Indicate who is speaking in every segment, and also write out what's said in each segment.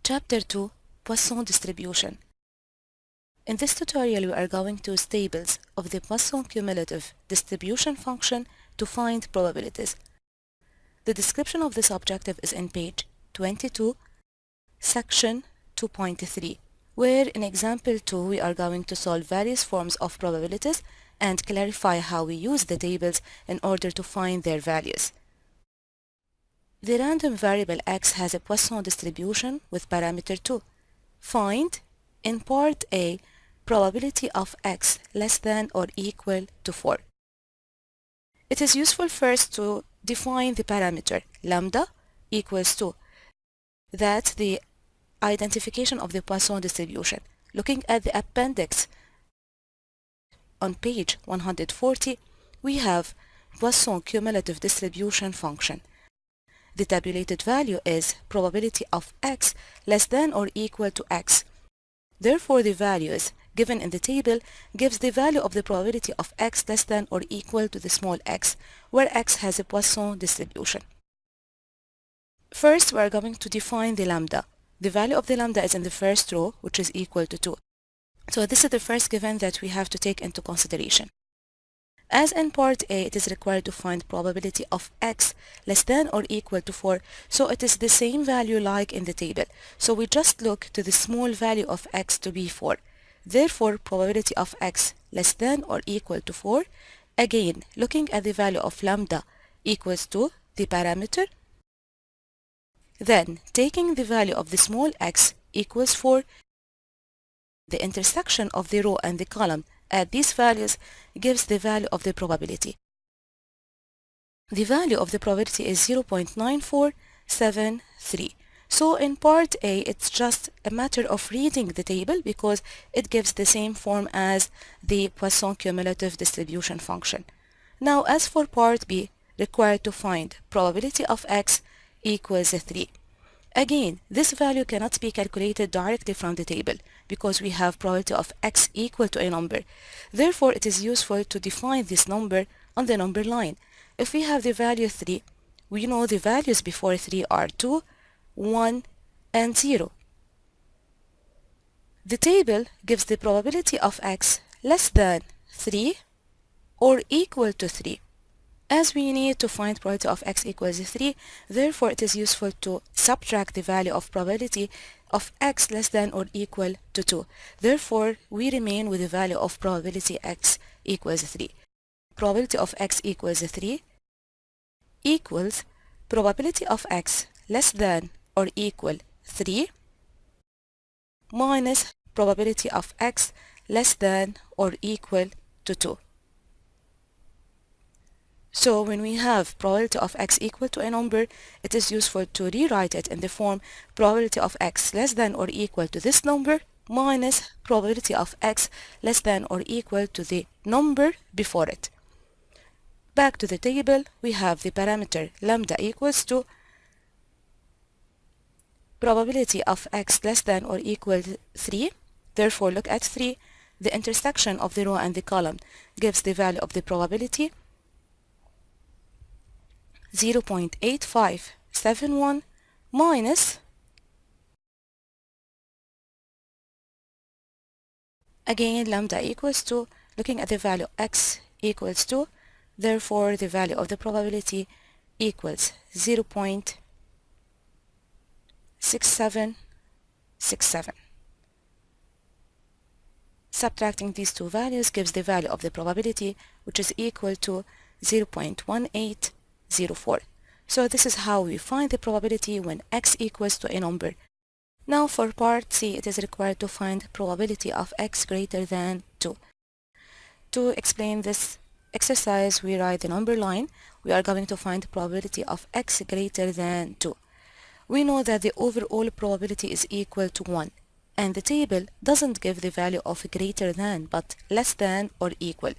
Speaker 1: Chapter 2, Poisson distribution. In this tutorial, we are going to use tables of the Poisson cumulative distribution function to find probabilities. The description of this objective is in page 22, section 2.3, where in example 2 we are going to solve various forms of probabilities and clarify how we use the tables in order to find their values. The random variable x has a Poisson distribution with parameter 2. Find, in part A, probability of x less than or equal to 4. It is useful first to define the parameter lambda equals to. That's the identification of the Poisson distribution. Looking at the appendix on page 140, we have Poisson cumulative distribution function. The tabulated value is probability of x less than or equal to x. Therefore, the values given in the table gives the value of the probability of x less than or equal to the small x, where x has a Poisson distribution. First, we are going to define the lambda. The value of the lambda is in the first row, which is equal to 2. So this is the first given that we have to take into consideration. As in part A, it is required to find probability of x less than or equal to 4, so it is the same value like in the table. So we just look to the small value of x to be 4. Therefore, probability of x less than or equal to 4, again, looking at the value of lambda equals to the parameter, then taking the value of the small x equals 4, the intersection of the row and the column at these values gives the value of the probability. The value of the probability is 0.9473. So in part A, it's just a matter of reading the table because it gives the same form as the Poisson cumulative distribution function. Now, as for part B, required to find probability of x equals 3. Again, this value cannot be calculated directly from the table because we have probability of x equal to a number. Therefore, it is useful to define this number on the number line. If we have the value 3, we know the values before 3 are 2, 1, and 0. The table gives the probability of x less than 3 or equal to 3. As we need to find probability of x equals 3, therefore it is useful to subtract the value of probability of x less than or equal to 2. Therefore, we remain with the value of probability x equals 3. Probability of x equals 3 equals probability of x less than or equal 3 minus probability of x less than or equal to 2. So when we have probability of x equal to a number, it is useful to rewrite it in the form probability of x less than or equal to this number minus probability of x less than or equal to the number before it. Back to the table, we have the parameter lambda equals to probability of x less than or equal to 3. Therefore, look at 3. The intersection of the row and the column gives the value of the probability 0.8571 minus, again, lambda equals to, looking at the value x equals to, therefore the value of the probability equals 0.6767. Subtracting these two values gives the value of the probability, which is equal to 0.1804. So this is how we find the probability when x equals to a number. Now for part C, it is required to find probability of x greater than 2. To explain this exercise, we write the number line. We are going to find probability of x greater than 2. We know that the overall probability is equal to 1, and the table doesn't give the value of greater than, but less than or equal.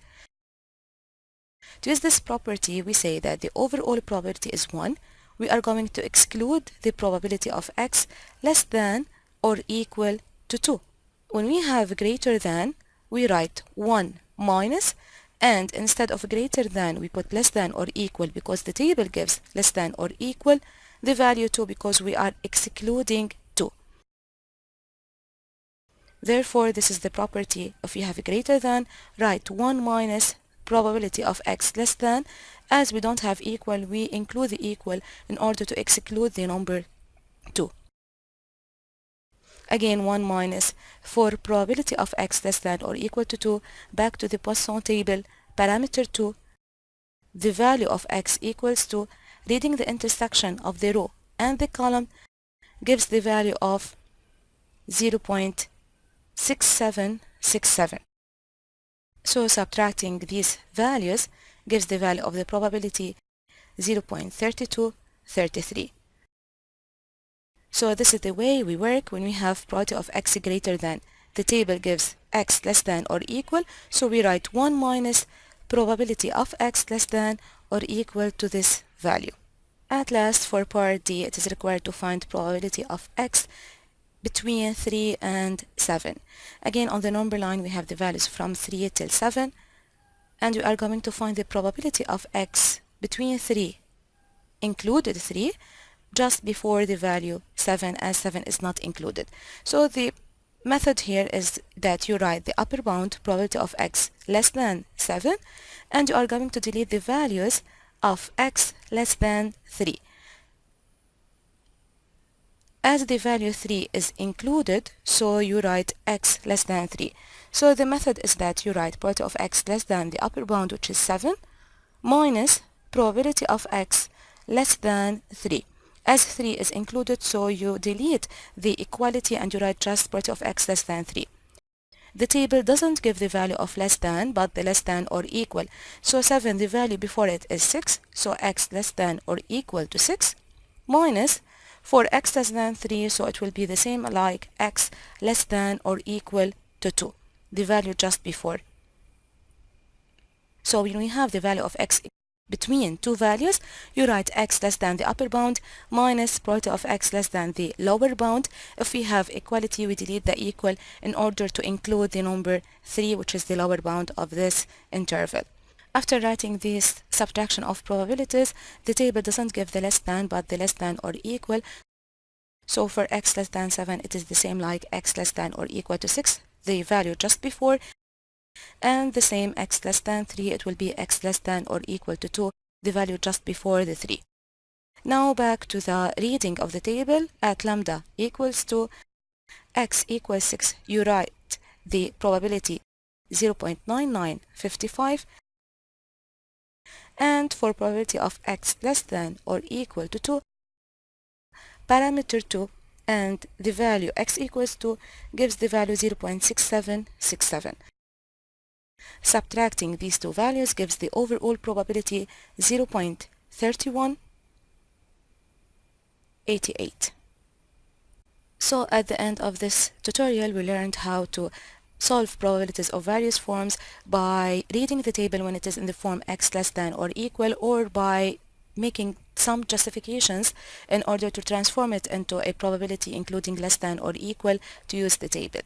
Speaker 1: To use this property, we say that the overall probability is 1. We are going to exclude the probability of x less than or equal to 2. When we have greater than, we write 1 minus, and instead of greater than, we put less than or equal because the table gives less than or equal the value 2 because we are excluding 2. Therefore, this is the property. If you have a greater than, write 1 minus probability of x less than. As we don't have equal, we include the equal in order to exclude the number 2. Again, 1 minus, for probability of x less than or equal to 2, back to the Poisson table, parameter 2, the value of x equals to, reading the intersection of the row and the column, gives the value of 0.6767. So subtracting these values gives the value of the probability 0.3233. So this is the way we work when we have probability of x greater than. The table gives x less than or equal, so we write 1 minus probability of x less than or equal to this value. At last, for part D, it is required to find probability of x between 3 and 7. Again, on the number line, we have the values from 3 till 7, and we are going to find the probability of x between 3, included 3, just before the value 7, as 7 is not included. So the method here is that you write the upper bound probability of x less than 7, and you are going to delete the values of x less than 3. As the value 3 is included, so you write x less than 3. So the method is that you write probability of x less than the upper bound, which is 7, minus probability of x less than 3. As 3 is included, so you delete the equality and you write just probability of x less than 3. The table doesn't give the value of less than, but the less than or equal. So 7, the value before it is 6, so x less than or equal to 6, minus, for x less than 3, so it will be the same like x less than or equal to 2, the value just before. So when we have the value of x between two values, you write x less than the upper bound minus probability of x less than the lower bound. If we have equality, we delete the equal in order to include the number 3, which is the lower bound of this interval. After writing this subtraction of probabilities, the table doesn't give the less than, but the less than or equal. So for x less than 7, it is the same like x less than or equal to 6, the value just before. And the same x less than 3, it will be x less than or equal to 2, the value just before the 3. Now back to the reading of the table. At lambda equals to x equals 6, you write the probability 0.9955, and for probability of x less than or equal to 2, parameter 2, and the value x equals to gives the value 0.6767. Subtracting these two values gives the overall probability 0.3188. So at the end of this tutorial, we learned how to solve probabilities of various forms by reading the table when it is in the form x less than or equal, or by making some justifications in order to transform it into a probability including less than or equal to use the table.